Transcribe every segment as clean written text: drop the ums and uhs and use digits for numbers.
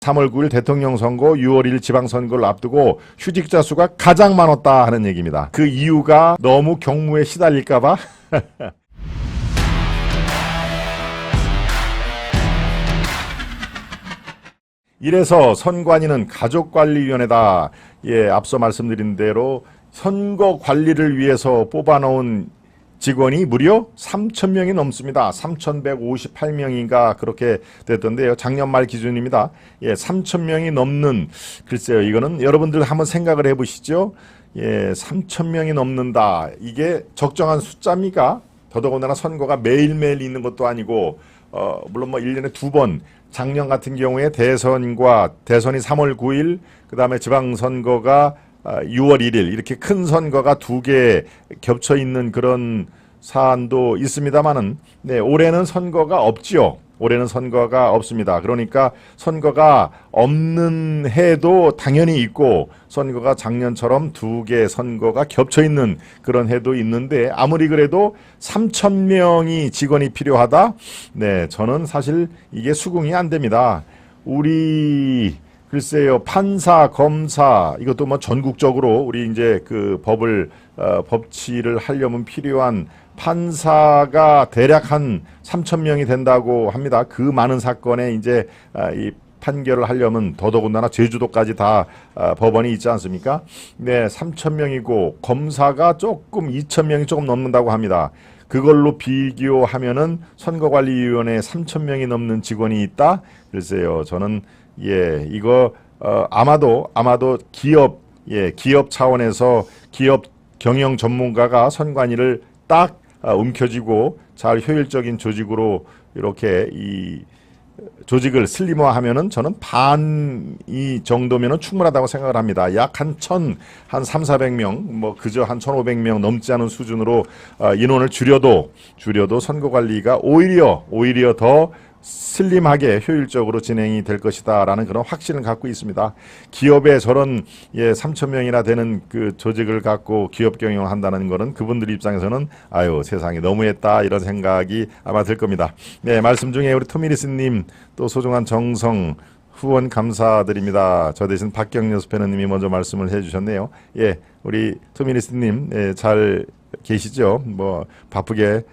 3월 9일 대통령 선거, 6월 1일 지방선거를 앞두고 휴직자 수가 가장 많았다 하는 얘기입니다. 그 이유가 너무 경무에 시달릴까봐? 이래서 선관위는 가족관리위원회다. 예, 앞서 말씀드린 대로 선거 관리를 위해서 뽑아놓은 직원이 무려 3,000명이 넘습니다. 3,158명인가 그렇게 됐던데요. 작년 말 기준입니다. 예, 3,000명이 넘는, 글쎄요, 이거는 여러분들 한번 생각을 해보시죠. 예, 3,000명이 넘는다. 이게 적정한 숫자입니까? 더더군다나 선거가 매일매일 있는 것도 아니고, 물론 뭐 1년에 2번, 작년 같은 경우에 대선이 3월 9일, 그 다음에 지방선거가 6월 1일 이렇게 큰 선거가 2개 겹쳐 있는 그런 사안도 있습니다만은, 네, 올해는 선거가 없지요. 올해는 선거가 없습니다. 그러니까 선거가 없는 해도 당연히 있고, 선거가 작년처럼 2개 선거가 겹쳐 있는 그런 해도 있는데, 아무리 그래도 3,000명이 직원이 필요하다? 네, 저는 사실 이게 수긍이 안 됩니다. 우리 글쎄요, 판사, 검사, 이것도 뭐 전국적으로 우리 이제 그 법치를 하려면 필요한 판사가 대략 한 3,000명이 된다고 합니다. 그 많은 사건에 이제 이 판결을 하려면 더더군다나 제주도까지 다 법원이 있지 않습니까? 네, 3,000명이고 검사가 조금 2,000명이 조금 넘는다고 합니다. 그걸로 비교하면은 선거관리위원회에 3,000명이 넘는 직원이 있다? 글쎄요, 저는 예, 이거 아마도 기업 차원에서 기업 경영 전문가가 선관위를 딱 움켜쥐고 잘 효율적인 조직으로 이렇게 이 조직을 슬림화하면은 저는 반이 정도면은 충분하다고 생각을 합니다. 약 한 3,400명, 뭐 그저 한 1,500명 넘지 않은 수준으로 인원을 줄여도 선거 관리가 오히려 더 슬림하게 효율적으로 진행이 될 것이다라는 그런 확신을 갖고 있습니다. 기업에 저런 3,000명이나 되는 그 조직을 갖고 기업 경영을 한다는 거는 그분들 입장에서는 아유, 세상에 너무했다 이런 생각이 아마 들 겁니다. 네, 말씀 중에 우리 토미리스님 또 소중한 정성 후원 감사드립니다. 저 대신 박경려 스패너님이 먼저 말씀을 해주셨네요. 예, 우리 토미리스님, 예, 잘 계시죠? 뭐 바쁘게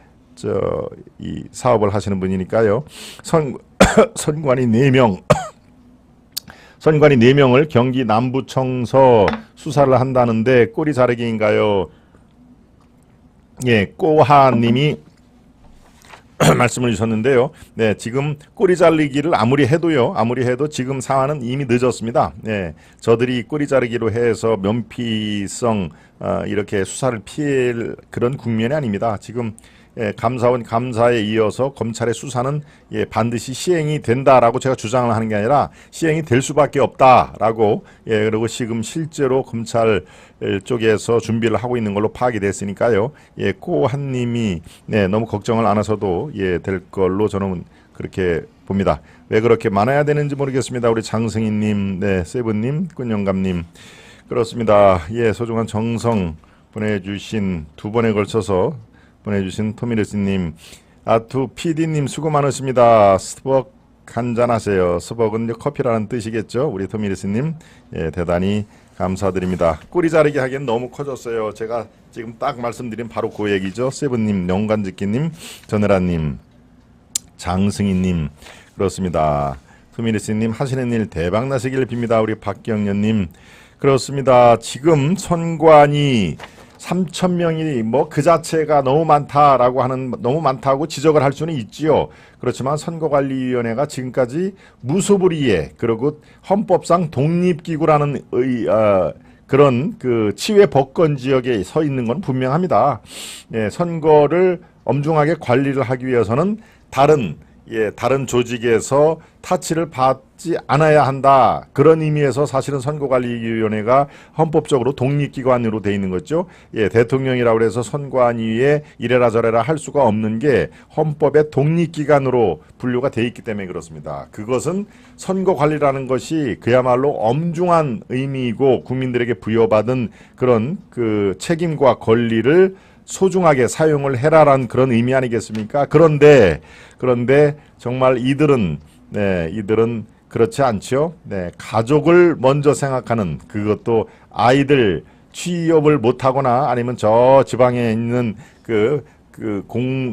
이 사업을 하시는 분이니까요. 선관위 4명, 선관위 4명을 경기 남부청서 수사를 한다는데 꼬리 자르기인가요? 예, 꼬하님이 말씀을 주셨는데요. 네, 지금 꼬리 자르기를 아무리 해도 지금 상황은 이미 늦었습니다. 네, 저들이 꼬리 자르기로 해서 면피성 이렇게 수사를 피할 그런 국면이 아닙니다. 지금 감사원 감사에 이어서 검찰의 수사는 반드시 시행이 된다라고 제가 주장을 하는 게 아니라 시행이 될 수밖에 없다라고, 그리고 지금 실제로 검찰 쪽에서 준비를 하고 있는 걸로 파악이 됐으니까요. 꼬한님이 너무 걱정을 안 하셔도 될 걸로 저는 그렇게 봅니다. 왜 그렇게 많아야 되는지 모르겠습니다. 우리 장승희님, 세븐님, 꾼영감님, 그렇습니다. 소중한 정성 보내주신 2번에 걸쳐서 보내주신 토미레스님, 아투 PD님 수고 많으십니다. 스벅 한잔 하세요. 스벅은 커피라는 뜻이겠죠. 우리 토미레스님, 대단히 감사드립니다. 꼬리 자르기 하기엔 너무 커졌어요. 제가 지금 딱 말씀드린 바로 그 얘기죠. 세븐님, 영관즈끼님, 전혜라님, 장승희님, 그렇습니다. 토미레스님 하시는 일 대박 나시길 빕니다. 우리 박경련님, 그렇습니다. 지금 선관위 3,000명이 뭐 그 자체가 너무 많다고 지적을 할 수는 있지요. 그렇지만 선거관리위원회가 지금까지 무소불위에, 그리고 헌법상 독립기구라는 그런 그 치외 법권 지역에 서 있는 건 분명합니다. 선거를 엄중하게 관리를 하기 위해서는 다른 조직에서 타치를 받지 않아야 한다. 그런 의미에서 사실은 선거관리위원회가 헌법적으로 독립기관으로 돼 있는 거죠. 대통령이라고 해서 선관위에 이래라 저래라 할 수가 없는 게 헌법의 독립기관으로 분류가 돼 있기 때문에 그렇습니다. 그것은 선거관리라는 것이 그야말로 엄중한 의미이고 국민들에게 부여받은 그런 그 책임과 권리를 소중하게 사용을 해라라는 그런 의미 아니겠습니까? 그런데 정말 이들은 그렇지 않죠. 네, 가족을 먼저 생각하는, 그것도 아이들 취업을 못하거나 아니면 저 지방에 있는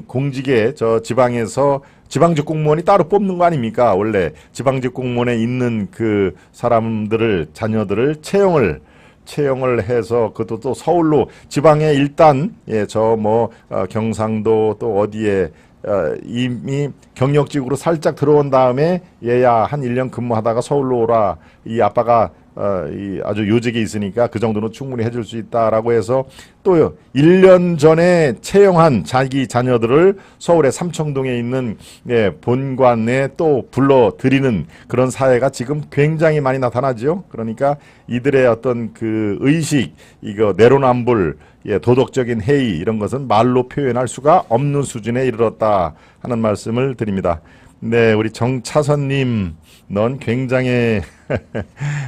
공직에 저 지방에서 지방직 공무원이 따로 뽑는 거 아닙니까? 원래 지방직 공무원에 있는 그 사람들을, 자녀들을 채용을 해서, 그것도 또 서울로, 지방에 일단 저 경상도 또 어디에 이미 경력직으로 살짝 들어온 다음에 얘야 한 1년 근무하다가 서울로 오라, 이 아빠가 이 아주 요직에 있으니까 그 정도는 충분히 해줄 수 있다라고 해서 또 1년 전에 채용한 자기 자녀들을 서울의 삼청동에 있는 본관에 또 불러들이는 그런 사회가 지금 굉장히 많이 나타나죠. 그러니까 이들의 어떤 그 의식, 이거 내로남불, 도덕적인 해이, 이런 것은 말로 표현할 수가 없는 수준에 이르렀다 하는 말씀을 드립니다. 네, 우리 정차선님, 넌 굉장히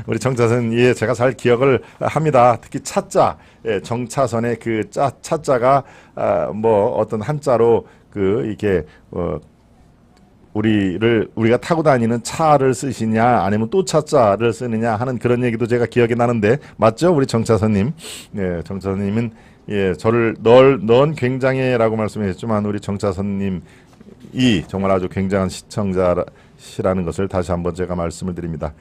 우리 정차선, 제가 잘 기억을 합니다. 특히 차자, 정차선의 그 차자가 어떤 한자로 이렇게 우리가 타고 다니는 차를 쓰시냐 아니면 또 차자를 쓰느냐 하는 그런 얘기도 제가 기억이 나는데, 맞죠? 우리 정차선님. 정차선님은 넌 굉장히라고 말씀하셨지만 우리 정차선님 정말 아주 굉장한 시청자시라는 것을 다시 한번 제가 말씀을 드립니다.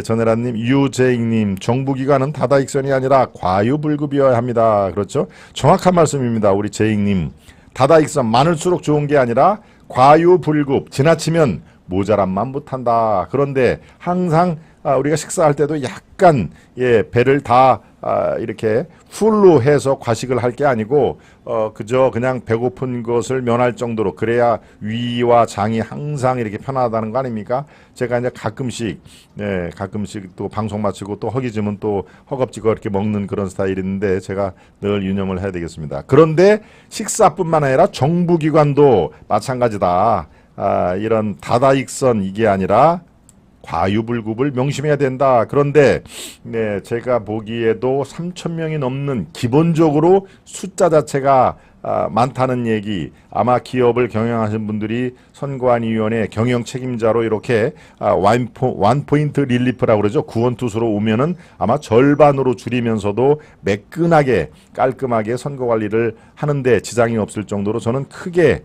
전혜라님, 유재익님, 정부기관은 다다익선이 아니라 과유불급이어야 합니다. 그렇죠? 정확한 말씀입니다. 우리 재익님, 다다익선 많을수록 좋은 게 아니라 과유불급, 지나치면 모자람만 못한다. 그런데 항상 우리가 식사할 때도 약간 배를 다 이렇게 풀로 해서 과식을 할 게 아니고 그저 그냥 배고픈 것을 면할 정도로, 그래야 위와 장이 항상 이렇게 편하다는 거 아닙니까? 제가 이제 가끔씩 또 방송 마치고 또 허기지면 또 허겁지겁 이렇게 먹는 그런 스타일인데, 제가 늘 유념을 해야 되겠습니다. 그런데 식사뿐만 아니라 정부기관도 마찬가지다. 이런 다다익선, 이게 아니라 과유불급을 명심해야 된다. 그런데 제가 보기에도 3,000명이 넘는, 기본적으로 숫자 자체가 많다는 얘기, 아마 기업을 경영하시는 분들이 선관위원회 경영 책임자로 이렇게 원포인트 릴리프라고 그러죠. 구원투수로 오면은 아마 절반으로 줄이면서도 매끈하게 깔끔하게 선거 관리를 하는데 지장이 없을 정도로, 저는 크게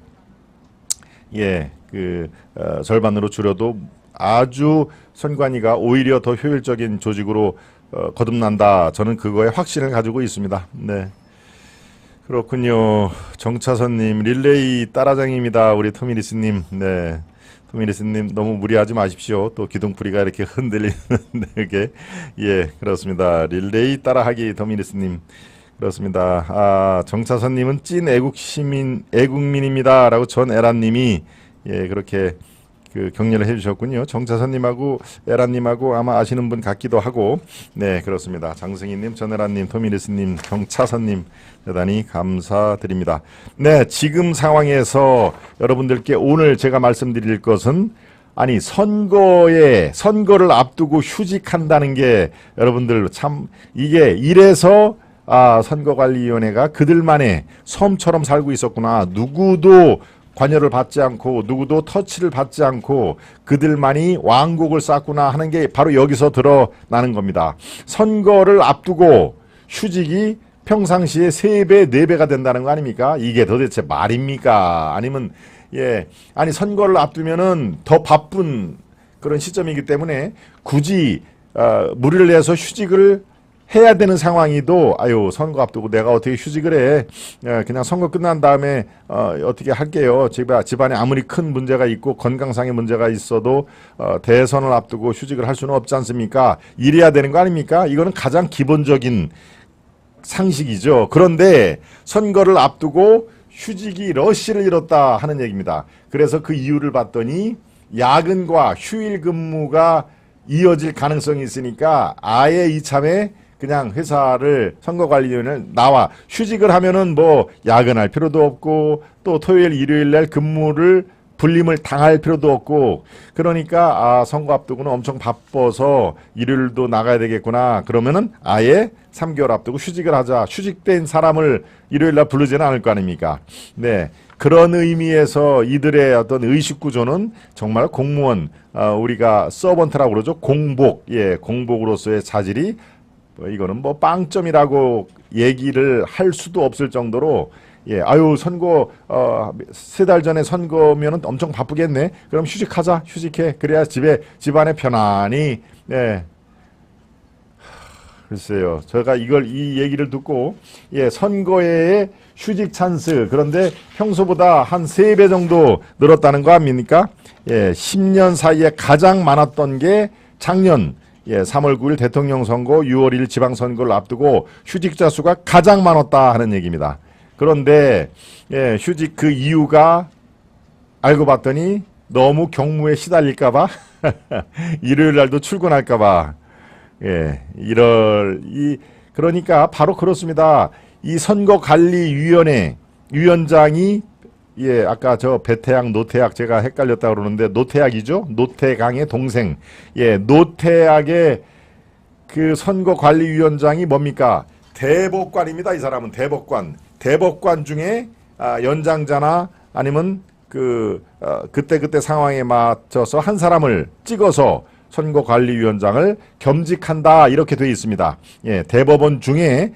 절반으로 줄여도 아주 선관위가 오히려 더 효율적인 조직으로 거듭난다. 저는 그거에 확신을 가지고 있습니다. 네, 그렇군요. 정차선님, 릴레이 따라장입니다. 우리 토미리스님. 네, 토미리스님 너무 무리하지 마십시오. 또 기둥뿌리가 이렇게 흔들리는데 그렇습니다. 릴레이 따라하기, 토미리스님. 그렇습니다. 정차선님은 찐 애국민입니다. 라고 전에란님이 그렇게 격려를 해주셨군요. 정차선님하고 에란님하고 아마 아시는 분 같기도 하고, 네, 그렇습니다. 장승희님, 전에란님, 토미리스님, 정차선님, 대단히 감사드립니다. 네, 지금 상황에서 여러분들께 오늘 제가 말씀드릴 것은, 아니 선거를 앞두고 휴직한다는 게 여러분들 참, 이게 이래서 선거관리위원회가 그들만의 섬처럼 살고 있었구나. 누구도 관여를 받지 않고 누구도 터치를 받지 않고 그들만이 왕국을 쌓구나 하는 게 바로 여기서 드러나는 겁니다. 선거를 앞두고 휴직이 평상시에 3배, 4배가 된다는 거 아닙니까? 이게 도대체 말입니까? 아니면 아니 선거를 앞두면은 더 바쁜 그런 시점이기 때문에 굳이 무리를 내서 휴직을 해야 되는 상황이도, 선거 앞두고 내가 어떻게 휴직을 해. 그냥 선거 끝난 다음에 어떻게 할게요. 집안에 아무리 큰 문제가 있고 건강상의 문제가 있어도 대선을 앞두고 휴직을 할 수는 없지 않습니까? 이래야 되는 거 아닙니까? 이거는 가장 기본적인 상식이죠. 그런데 선거를 앞두고 휴직이 러시를 잃었다 하는 얘기입니다. 그래서 그 이유를 봤더니 야근과 휴일 근무가 이어질 가능성이 있으니까 아예 이참에 그냥 회사를, 선거관리위원회를 나와 휴직을 하면은 야근할 필요도 없고 또 토요일 일요일 날 근무를 불림을 당할 필요도 없고 그러니까 아 선거 앞두고는 엄청 바빠서 일요일도 나가야 되겠구나 그러면은 아예 3개월 앞두고 휴직을 하자. 휴직된 사람을 일요일날 부르지는 않을 거 아닙니까? 네. 그런 의미에서 이들의 어떤 의식 구조는 정말 공무원 우리가 서번트라고 그러죠. 공복. 예, 공복으로서의 자질이 이거는 뭐 빵점이라고 얘기를 할 수도 없을 정도로 예, 아유 선거 3달 전에 선거면은 엄청 바쁘겠네. 그럼 휴직하자. 휴직해. 그래야 집안에 편안히 예. 글쎄요. 제가 이 얘기를 듣고 예, 선거에 휴직 찬스 그런데 평소보다 한 3배 정도 늘었다는 거 아닙니까? 예, 10년 사이에 가장 많았던 게 작년 예, 3월 9일 대통령 선거, 6월 1일 지방선거를 앞두고 휴직자 수가 가장 많았다 하는 얘기입니다. 그런데 예, 휴직 그 이유가 알고 봤더니 너무 경무에 시달릴까봐 일요일 날도 출근할까봐 예, 그러니까 바로 그렇습니다. 이 선거관리위원회 위원장이 예, 아까 저 배태양, 노태악 제가 헷갈렸다 그러는데 노태악이죠? 노태강의 동생. 예, 노태악의 그 선거관리위원장이 뭡니까? 대법관입니다. 이 사람은 대법관. 대법관 중에 연장자나 아니면 그때 상황에 맞춰서 한 사람을 찍어서 선거관리위원장을 겸직한다 이렇게 되어 있습니다. 예, 대법원 중에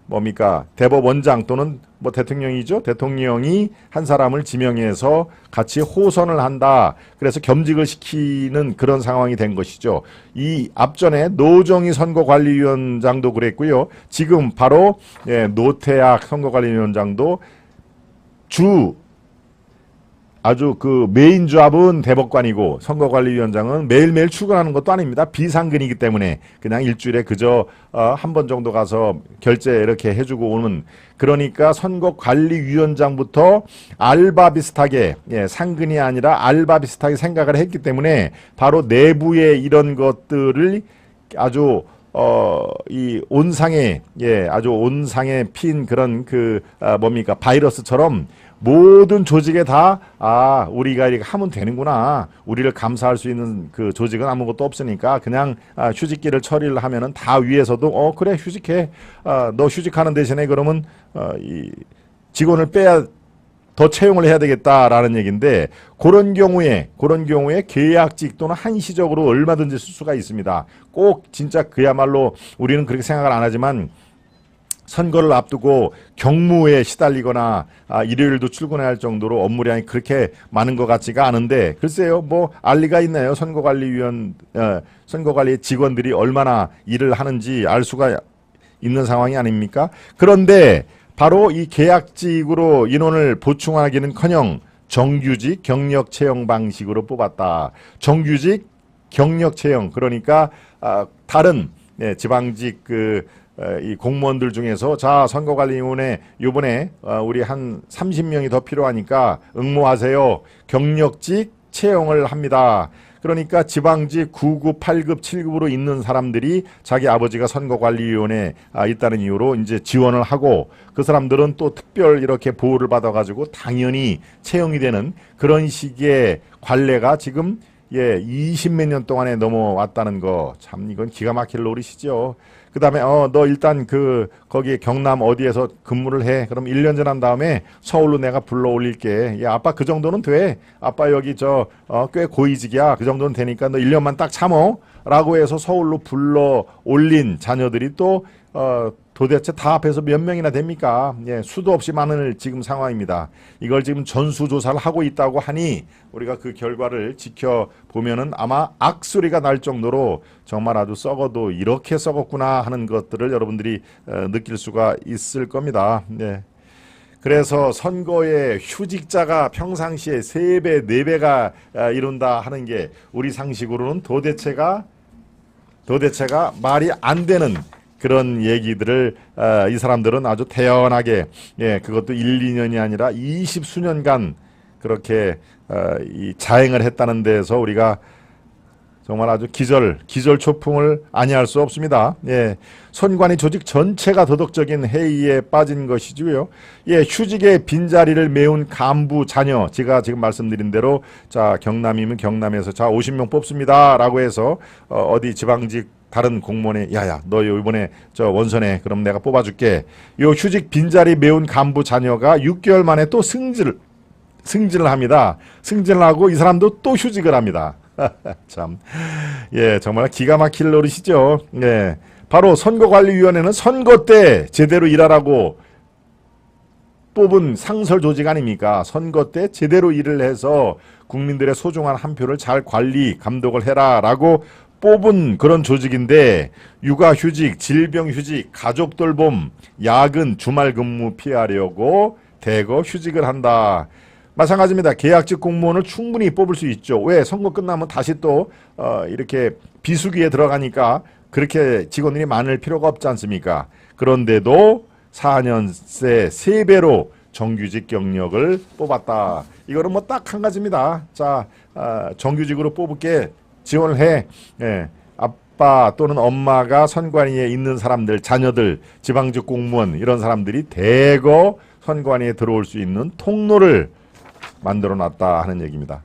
뭡니까 대법원장 또는 뭐 대통령이죠. 대통령이 한 사람을 지명해서 같이 호선을 한다. 그래서 겸직을 시키는 그런 상황이 된 것이죠. 이 앞전에 노정희 선거관리위원장도 그랬고요. 지금 바로 예, 노태악 선거관리위원장도 아주 그 메인 잡은 대법관이고 선거관리위원장은 매일매일 출근하는 것도 아닙니다. 비상근이기 때문에 그냥 일주일에 그저 한 번 정도 가서 결제 이렇게 해주고 오는 그러니까 선거관리위원장부터 알바 비슷하게 예, 상근이 아니라 알바 비슷하게 생각을 했기 때문에 바로 내부의 이런 것들을 아주 이 온상에 예 아주 온상에 핀 그런 뭡니까 바이러스처럼 모든 조직에 다 우리가 이렇게 하면 되는구나. 우리를 감사할 수 있는 그 조직은 아무것도 없으니까 그냥 휴직기를 처리를 하면은 다 위에서도 그래 휴직해. 너 휴직하는 대신에 그러면 이 직원을 빼야 더 채용을 해야 되겠다라는 얘기인데 그런 경우에 계약직 또는 한시적으로 얼마든지 쓸 수가 있습니다. 꼭 진짜 그야말로 우리는 그렇게 생각을 안 하지만 선거를 앞두고 경무에 시달리거나 일요일도 출근해야 할 정도로 업무량이 그렇게 많은 것 같지가 않은데 글쎄요 뭐 알리가 있나요? 선거관리 직원들이 얼마나 일을 하는지 알 수가 있는 상황이 아닙니까? 그런데 바로 이 계약직으로 인원을 보충하기는커녕 정규직 경력 채용 방식으로 뽑았다. 정규직 경력 채용 그러니까 다른 지방직 이 공무원들 중에서 자 선거관리위원회 요번에 우리 한 30명이 더 필요하니까 응모하세요. 경력직 채용을 합니다. 그러니까 지방직 9급, 8급, 7급으로 있는 사람들이 자기 아버지가 선거관리위원회에 있다는 이유로 이제 지원을 하고 그 사람들은 또 특별 이렇게 보호를 받아가지고 당연히 채용이 되는 그런 식의 관례가 지금 20몇 년 동안에 넘어왔다는 거 참 이건 기가 막힐 노릇이죠. 그 다음에 너 일단 거기 경남 어디에서 근무를 해. 그럼 1년 지난 다음에 서울로 내가 불러 올릴게. 야 아빠 그 정도는 돼. 아빠 여기 꽤 고위직이야. 그 정도는 되니까 너 1년만 딱 참어. 라고 해서 서울로 불러 올린 자녀들이 또 도대체 다 합해서 몇 명이나 됩니까? 예, 수도 없이 많은 지금 상황입니다. 이걸 지금 전수조사를 하고 있다고 하니 우리가 그 결과를 지켜보면은 아마 악소리가 날 정도로 정말 아주 썩어도 이렇게 썩었구나 하는 것들을 여러분들이 느낄 수가 있을 겁니다. 예. 그래서 선거에 휴직자가 평상시에 3배, 4배가 이룬다 하는 게 우리 상식으로는 도대체가 말이 안 되는 그런 얘기들을 이 사람들은 아주 태연하게 그것도 1, 2년이 아니라 20수년간 그렇게 이 자행을 했다는 데에서 우리가 정말 아주 기절초풍을 아니할 수 없습니다. 예, 선관위 조직 전체가 도덕적인 해이에 빠진 것이지요. 예, 휴직의 빈자리를 메운 간부 자녀, 제가 지금 말씀드린 대로 자 경남이면 경남에서 자 50명 뽑습니다라고 해서 어디 지방직 다른 공무원에 야야 너 이번에 저 원선에 그럼 내가 뽑아줄게. 요 휴직 빈자리 메운 간부 자녀가 6개월 만에 또 승진을 합니다. 승진을 하고 이 사람도 또 휴직을 합니다. 참, 예, 정말 기가 막힐 노릇이죠. 예, 바로 선거관리위원회는 선거 때 제대로 일하라고 뽑은 상설 조직 아닙니까? 선거 때 제대로 일을 해서 국민들의 소중한 한 표를 잘 관리, 감독을 해라라고 뽑은 그런 조직인데 육아휴직, 질병휴직, 가족돌봄, 야근, 주말 근무 피하려고 대거 휴직을 한다. 마찬가지입니다. 계약직 공무원을 충분히 뽑을 수 있죠. 왜? 선거 끝나면 다시 또 이렇게 비수기에 들어가니까 그렇게 직원들이 많을 필요가 없지 않습니까? 그런데도 4년새 3배로 정규직 경력을 뽑았다. 이거는 뭐 딱 한 가지입니다. 자, 정규직으로 뽑을게 지원을 해. 예. 아빠 또는 엄마가 선관위에 있는 사람들, 자녀들, 지방직 공무원 이런 사람들이 대거 선관위에 들어올 수 있는 통로를 만들어 놨다 하는 얘기입니다.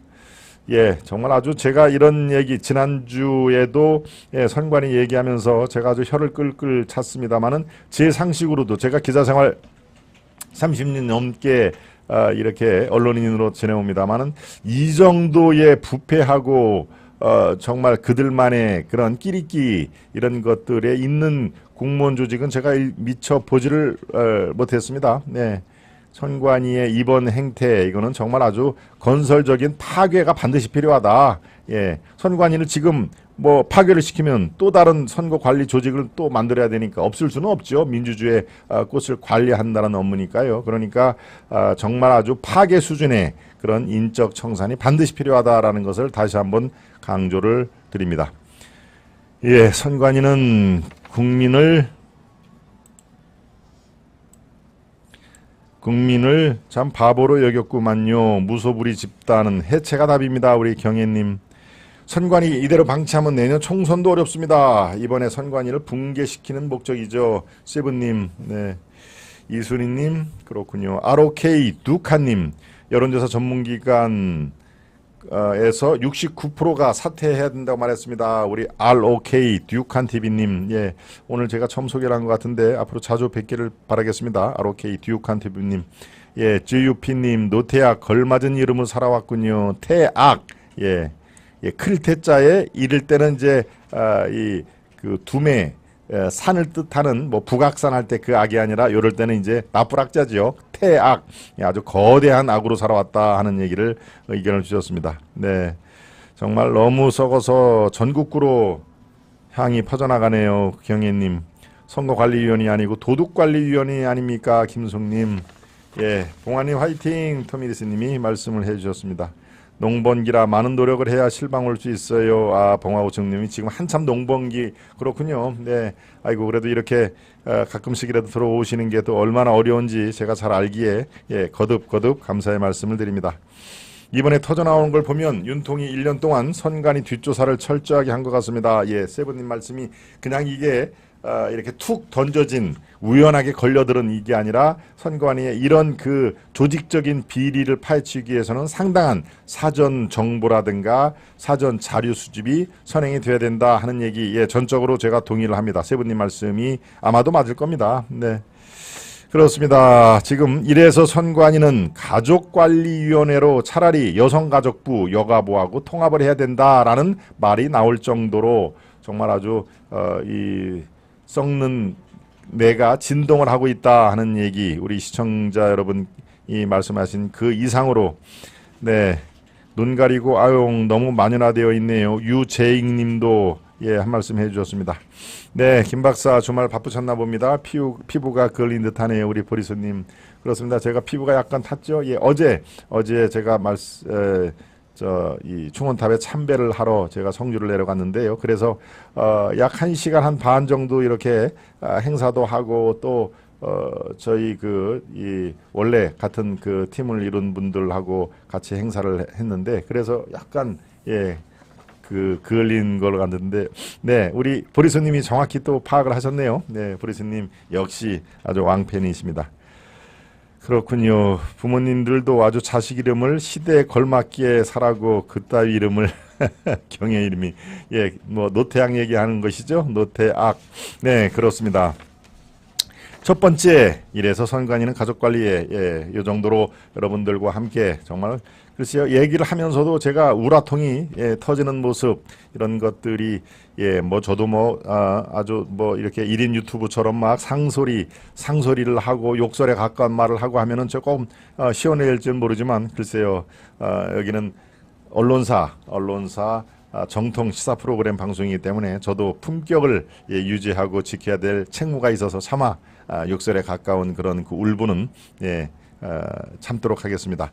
예, 정말 아주 제가 이런 얘기 지난주에도 예, 선관위 얘기하면서 제가 아주 혀를 끌끌 찼습니다만은 제 상식으로도 제가 기자 생활 30년 넘게 이렇게 언론인으로 지내옵니다만은 이 정도의 부패하고 정말 그들만의 그런 끼리끼 이런 것들에 있는 공무원 조직은 제가 미처 보지를 못했습니다. 네. 선관위의 이번 행태 이거는 정말 아주 건설적인 파괴가 반드시 필요하다. 예, 선관위를 지금 뭐 파괴를 시키면 또 다른 선거 관리 조직을 또 만들어야 되니까 없을 수는 없죠. 민주주의 꽃을 관리한다는 업무니까요. 그러니까 정말 아주 파괴 수준의 그런 인적 청산이 반드시 필요하다라는 것을 다시 한번 강조를 드립니다. 예, 선관위는 국민을 참 바보로 여겼구만요. 무소불위 집단은 해체가 답입니다. 우리 경혜님. 선관위 이대로 방치하면 내년 총선도 어렵습니다. 이번에 선관위를 붕괴시키는 목적이죠. 세븐님, 네. 이순희님, 그렇군요. ROK 두칸님, 여론조사 전문기관 에서 69%가 사퇴해야 된다고 말했습니다. 우리 ROK 듀칸 TV님, 예, 오늘 제가 처음 소개를 한 것 같은데 앞으로 자주 뵙기를 바라겠습니다. ROK 듀칸 TV님, 예, JUP님, 노태악 걸맞은 이름을 살아왔군요. 태악, 예, 예, 클 태자에 이를 때는 이제 이 그 두매 산을 뜻하는 뭐 북악산 할 때 그 악이 아니라 이럴 때는 이제 나쁜 악자지요. 태악, 아주 거대한 악으로 살아왔다 하는 얘기를 의견을 주셨습니다. 네, 정말 너무 썩어서 전국구로 향이 퍼져나가네요. 경혜님, 선거관리위원이 아니고 도둑관리위원이 아닙니까? 김송님, 예, 봉환님 화이팅. 토미리스님이 말씀을 해주셨습니다. 농번기라 많은 노력을 해야 실방 올 수 있어요. 아, 봉화오청님이 지금 한참 농번기. 그렇군요. 네, 아이고 그래도 이렇게 가끔씩이라도 들어오시는 게 또 얼마나 어려운지 제가 잘 알기에 예, 거듭 감사의 말씀을 드립니다. 이번에 터져나오는 걸 보면 윤통이 1년 동안 선관위 뒷조사를 철저하게 한 것 같습니다. 예, 세븐님 말씀이 그냥 이게 이렇게 툭 던져진 우연하게 걸려들은 이게 아니라 선관위의 이런 그 조직적인 비리를 파헤치기 위해서는 상당한 사전 정보라든가 사전 자료 수집이 선행이 돼야 된다 하는 얘기, 예, 전적으로 제가 동의를 합니다. 세븐님 말씀이 아마도 맞을 겁니다. 네, 그렇습니다. 지금 이래서 선관위는 가족관리위원회로 차라리 여성가족부, 여가부하고 통합을 해야 된다라는 말이 나올 정도로 정말 아주 이 썩는 내가 진동을 하고 있다 하는 얘기, 우리 시청자 여러분이 말씀하신 그 이상으로, 네, 눈 가리고 아용 너무 만연화되어 있네요. 유재익님도 예, 한 말씀 해주셨습니다. 네, 김 박사 주말 바쁘셨나 봅니다. 피부가 걸린 듯하네요. 우리 보리수님. 그렇습니다. 제가 피부가 약간 탔죠. 예, 어제 제가 이 충원탑에 참배를 하러 제가 성주를 내려갔는데요. 그래서 약 1시간 한 반 정도 이렇게 행사도 하고 또 저희 이 원래 같은 그 팀을 이룬 분들하고 같이 행사를 했는데, 그래서 약간 예, 그을린 걸로 갔는데, 네, 우리 보리스님이 정확히 또 파악을 하셨네요. 네, 보리스님 역시 아주 왕팬이십니다. 그렇군요. 부모님들도 아주 자식 이름을 시대에 걸맞게 사라고 그따위 이름을 경의 이름이 뭐 노태악 얘기하는 것이죠. 노태악. 네, 그렇습니다. 첫 번째, 이래서 선관위는 가족관리에 이 정도로 여러분들과 함께 정말 글쎄요, 얘기를 하면서도 제가 우라통이 터지는 모습, 이런 것들이 뭐 저도 뭐 아주 뭐 이렇게 1인 유튜브처럼 막 상소리를 하고 욕설에 가까운 말을 하고 하면은 조금 시원해질지 모르지만, 글쎄요, 여기는 언론사 정통 시사 프로그램 방송이기 때문에 저도 품격을 유지하고 지켜야 될 책무가 있어서 차마 욕설에 가까운 그런 그 울분은 참도록 하겠습니다.